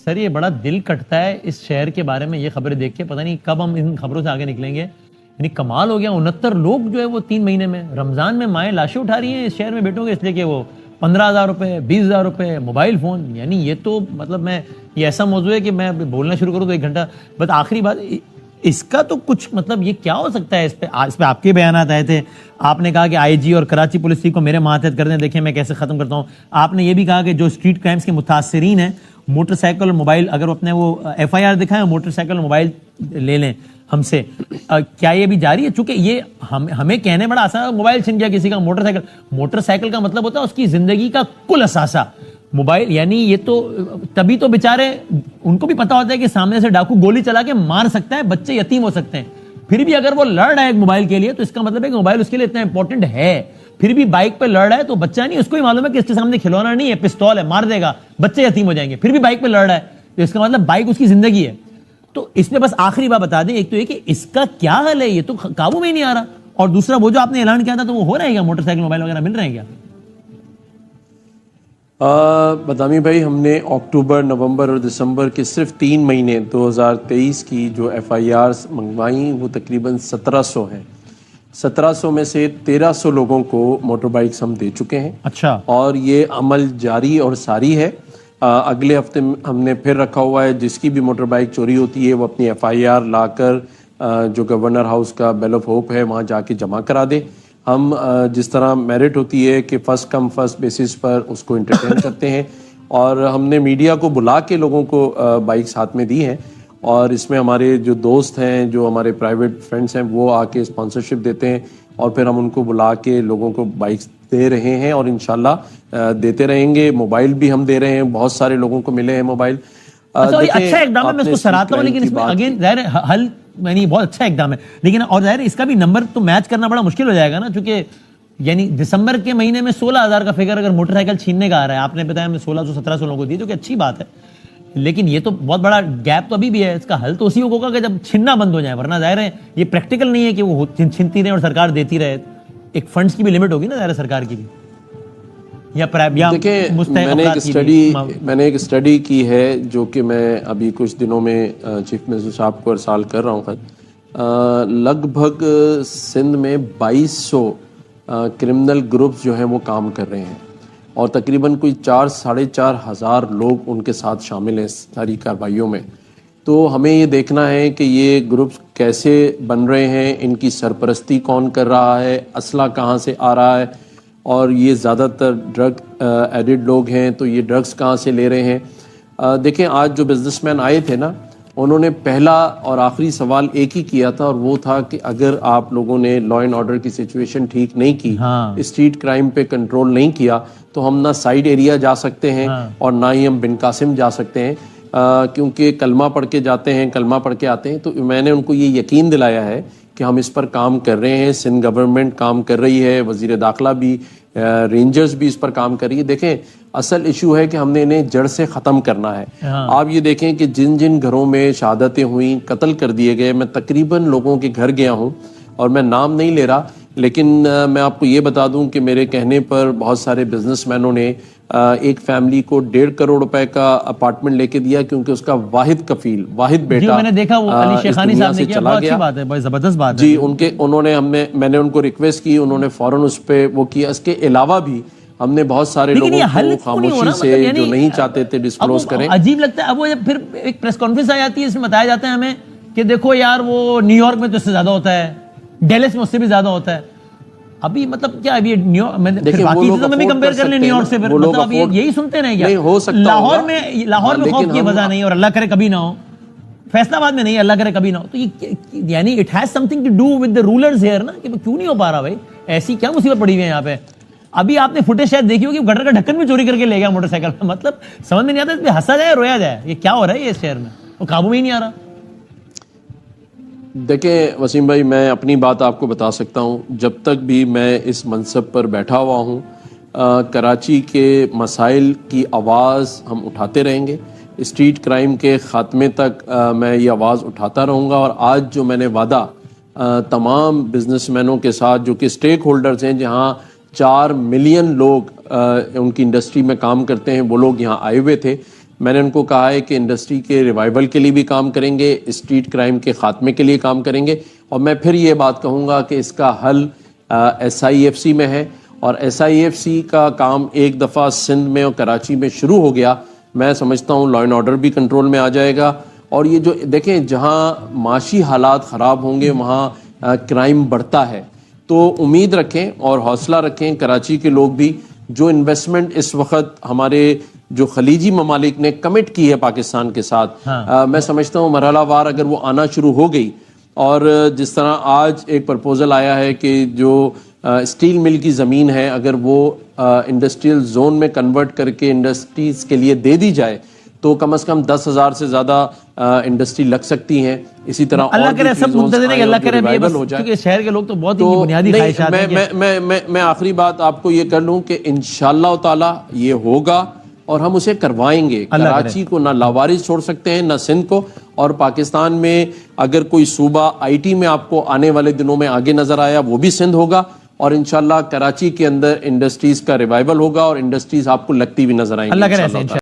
سر یہ بڑا دل کٹتا ہے اس شہر کے بارے میں یہ خبریں دیکھ کے, پتہ نہیں کب ہم ان خبروں سے آگے نکلیں گے. یعنی کمال ہو گیا, 69 لوگ جو ہے وہ 3 مہینے میں, رمضان میں مائیں لاشیں اٹھا رہی ہیں اس شہر میں بیٹوں کے, اس لیے کہ وہ 15,000 روپے 20,000 روپے موبائل فون. یعنی یہ تو مطلب میں یہ ایسا موضوع ہے کہ میں بولنا شروع کروں تو 1 گھنٹہ. بس آخری بات, اس کا تو کچھ مطلب یہ کیا ہو سکتا ہے؟ اس پہ آپ کے بیانات آئے تھے, آپ نے کہا کہ آئی جی اور کراچی پولیس کو میرے ماتحت کر دیں, دیکھیں میں کیسے ختم کرتا ہوں. آپ نے یہ بھی کہا کہ جو اسٹریٹ کرائمز کے متاثرین ہیں موٹر سائیکل اور موبائل, اگر وہ اپنے وہ ایف آئی آر دکھائیں, موٹر سائیکل اور موبائل لے لیں ہم سے. کیا یہ بھی جاری ہے؟ چونکہ یہ ہمیں کہنے بڑا آسان ہے, موبائل چھن گیا کسی کا, موٹر سائیکل کا مطلب ہوتا ہے اس کی زندگی کا کل اثاثہ موبائل. یعنی یہ تو تبھی تو بیچارے ان کو بھی پتا ہوتا ہے کہ سامنے سے ڈاکو گولی چلا کے مار سکتا ہے, بچے یتیم ہو سکتے ہیں, پھر بھی اگر وہ لڑ رہا ہے ایک موبائل کے لیے تو اس کا مطلب ہے کہ موبائل اس کے لیے اتنا امپورٹنٹ ہے. پھر بھی بائک پہ لڑ رہا ہے تو بچہ نہیں, اس کو ہی معلوم ہے کہ اس کے سامنے کھلونا نہیں ہے, پستول ہے, مار دے گا, بچے یتیم ہو جائیں گے, پھر بھی بائک پہ لڑ رہا ہے تو اس کا مطلب بائک اس کی زندگی ہے. تو اس میں بس آخری بات بتا دیں, ایک تو یہ کہ اس کا کیا حل ہے, یہ تو قابو میں ہی نہیں آ رہا, اور دوسرا وہ جو آپ نے اعلان کیا تھا تو وہ ہو رہے ہیں کیا, موٹر سائیکل موبائل وغیرہ مل رہے ہیں کیا؟ بدامی بھائی, ہم نے اکتوبر, نومبر اور دسمبر کے صرف 3 مہینے 2023 کی جو ایف آئی آرز منگوائیں وہ تقریباً 1700 ہیں. 1700 میں سے 1300 لوگوں کو موٹر بائکس ہم دے چکے ہیں. اچھا. اور یہ عمل جاری اور ساری ہے. اگلے ہفتے ہم نے پھر رکھا ہوا ہے, جس کی بھی موٹر بائک چوری ہوتی ہے وہ اپنی ایف آئی آر لا کر جو گورنر ہاؤس کا بیل آف ہوپ ہے وہاں جا کے جمع کرا دے. ہم جس طرح میرٹ ہوتی ہے کہ فرسٹ کم فرسٹ بیسس پر اس کو انٹرٹین کرتے ہیں, اور ہم نے میڈیا کو بلا کے لوگوں کو بائکس ہاتھ میں دی ہیں, اور اس میں ہمارے جو دوست ہیں, جو ہمارے پرائیویٹ فرینڈس ہیں, وہ آ کے اسپانسرشپ دیتے ہیں, اور پھر ہم ان کو بلا کے لوگوں کو بائکس دے رہے ہیں, اور انشاءاللہ دیتے رہیں گے. موبائل بھی ہم دے رہے ہیں, بہت سارے لوگوں کو ملے ہیں موبائل. اچھا اقدام ہے, میں اس کو سراہتا ہوں, لیکن اس میں اگین ظاہر حل یعنی بہت اچھا اقدام ہے, لیکن اور ظاہر اس کا بھی نمبر تو میچ کرنا بڑا مشکل ہو جائے گا نا, چونکہ یعنی دسمبر کے مہینے میں 16,000 کا فگر اگر موٹر سائیکل چھیننے کا آ رہا ہے, آپ نے بتایا ہم نے 1600-1700 لوگوں کو دی, جو کہ اچھی بات ہے, لیکن یہ تو بہت بڑا گیپ تو ابھی بھی ہے. اس کا حل تو اسی ہوگا کہ جب چھننا بند ہو جائے, ورنہ ظاہر ہے یہ پریکٹیکل نہیں ہے کہ وہ چھنتی رہے اور سرکار دیتی رہے. ایک فنڈز کی بھی لمٹ ہوگی نا ظاہر سرکار کی بھی. دیکھیں, میں نے ایک اسٹڈی کی ہے جو کہ میں ابھی کچھ دنوں میں چیف منسٹر صاحب کو ارسال کر رہا ہوں خط. لگ بھگ سندھ میں 2200 کرمنل گروپس جو ہیں وہ کام کر رہے ہیں, اور تقریباً کوئی 4-4.5 ہزار لوگ ان کے ساتھ شامل ہیں ساری کارروائیوں میں. تو ہمیں یہ دیکھنا ہے کہ یہ گروپس کیسے بن رہے ہیں, ان کی سرپرستی کون کر رہا ہے, اسلحہ کہاں سے آ رہا ہے, اور یہ زیادہ تر ڈرگ ایڈڈ لوگ ہیں تو یہ ڈرگس کہاں سے لے رہے ہیں. دیکھیں, آج جو بزنس مین آئے تھے نا, انہوں نے پہلا اور آخری سوال ایک ہی کیا تھا, اور وہ تھا کہ اگر آپ لوگوں نے لا اینڈ آرڈر کی سچویشن ٹھیک نہیں کی, اسٹریٹ کرائم پہ کنٹرول نہیں کیا, تو ہم نہ سائیڈ ایریا جا سکتے ہیں اور نہ ہی ہم بن قاسم جا سکتے ہیں, کیونکہ کلمہ پڑھ کے جاتے ہیں, کلمہ پڑھ کے آتے ہیں. تو میں نے ان کو یہ یقین دلایا ہے کہ ہم اس پر کام کر رہے ہیں, سندھ گورنمنٹ کام کر رہی ہے, وزیر داخلہ بھی, رینجرز بھی اس پر کام کر رہی ہے. دیکھیں, اصل ایشو ہے کہ ہم نے انہیں جڑ سے ختم کرنا ہے. آپ یہ دیکھیں کہ جن جن گھروں میں شہادتیں ہوئیں, قتل کر دیے گئے, میں تقریباً لوگوں کے گھر گیا ہوں, اور میں نام نہیں لے رہا, لیکن میں آپ کو یہ بتا دوں کہ میرے کہنے پر بہت سارے بزنس مینوں نے ایک فیملی کو 1.5 کروڑ روپے کا اپارٹمنٹ لے کے دیا, کیونکہ اس کا واحد کفیل, واحد بیٹا میں نے دیکھا وہ علی شیخانی صاحب نے کیا, بہت اچھی بات ہے, بہت زبردست بات ہے. جی, انہوں نے میں نے ان کو ریکویسٹ کی, انہوں نے فوراً اس پہ وہ کیا. اس کے علاوہ بھی ہم نے بہت سارے لوگوں کو خاموشی سے جو نہیں چاہتے تھے ڈسکلوز کریں. عجیب لگتا ہے اب وہ پھر ایک پریس کانفرنس آ جاتی ہے, اس میں بتایا جاتا ہے ہمیں کہ دیکھو یار وہ نیو یارک میں تو اس سے زیادہ ہوتا ہے, ڈیلس میں اس سے بھی زیادہ ہوتا ہے. ابھی مطلب کیا ابھی باقی چیزوں میں بھی کمپیئر کر لیں نیو یارک سے, مطلب اب یہی سنتے رہیں کیا؟ لاہور میں خوف کی وجہ نہیں, اور اللہ کرے کبھی نہ ہو, فیصلہ آباد میں نہیں, اللہ کرے کبھی نہ ہو. تو یہ یعنی it has something to do with the rulers here نا, کہ کیوں نہیں ہو پا رہا بھائی, ایسی کیا مصیبت پڑی ہوئی ہے یہاں پہ. ابھی آپ نے فوٹیج شاید دیکھی ہوگی, گٹر کا ڈھکن بھی چوری کر کے لے گیا موٹر سائیکل میں. مطلب سمجھ میں نہیں آتا, اس پہ ہنسا جائے رویا جائے, یہ کیا ہو رہا ہے یہ اس شہر میں, وہ قابو میں ہی نہیں آ رہا. دیکھیں وسیم بھائی, میں اپنی بات آپ کو بتا سکتا ہوں, جب تک بھی میں اس منصب پر بیٹھا ہوا ہوں, کراچی کے مسائل کی آواز ہم اٹھاتے رہیں گے. اسٹریٹ کرائم کے خاتمے تک میں یہ آواز اٹھاتا رہوں گا. اور آج جو میں نے وعدہ تمام بزنس مینوں کے ساتھ جو کہ اسٹیک ہولڈرز ہیں, جہاں 4 ملین لوگ ان کی انڈسٹری میں کام کرتے ہیں, وہ لوگ یہاں آئے ہوئے تھے, میں نے ان کو کہا ہے کہ انڈسٹری کے ریوائیول کے لیے بھی کام کریں گے, اسٹریٹ کرائم کے خاتمے کے لیے کام کریں گے, اور میں پھر یہ بات کہوں گا کہ اس کا حل SIFC میں ہے, اور SIFC کا کام ایک دفعہ سندھ میں اور کراچی میں شروع ہو گیا, میں سمجھتا ہوں لا اینڈ آرڈر بھی کنٹرول میں آ جائے گا. اور یہ جو دیکھیں جہاں معاشی حالات خراب ہوں گے وہاں کرائم بڑھتا ہے, تو امید رکھیں اور حوصلہ رکھیں کراچی کے لوگ بھی, جو انویسٹمنٹ اس وقت ہمارے جو خلیجی ممالک نے کمٹ کی ہے پاکستان کے ساتھ, میں سمجھتا ہوں مرحلہ وار اگر وہ آنا شروع ہو گئی, اور جس طرح آج ایک پرپوزل آیا ہے کہ جو اسٹیل مل کی زمین ہے اگر وہ انڈسٹریل زون میں کنورٹ کر کے انڈسٹریز کے لیے دے دی جائے تو کم از کم 10,000 سے زیادہ انڈسٹری لگ سکتی ہیں. اسی طرح اللہ کرے سب منتظر ہیں کہ اللہ کرے کیونکہ شہر کے لوگ تو بہت ہی بنیادی خواہشات ہیں. میں آخری بات آپ کو یہ کر لوں کہ انشاءاللہ تعالی یہ ہوگا اور ہم اسے کروائیں گے. کراچی کو نہ لاوارث چھوڑ سکتے ہیں نہ سندھ کو, اور پاکستان میں اگر کوئی صوبہ IT میں آپ کو آنے والے دنوں میں آگے نظر آیا وہ بھی سندھ ہوگا, اور انشاءاللہ کراچی کے اندر انڈسٹریز کا ریوائیول ہوگا اور انڈسٹریز آپ کو لگتی بھی نظر آئیں گی.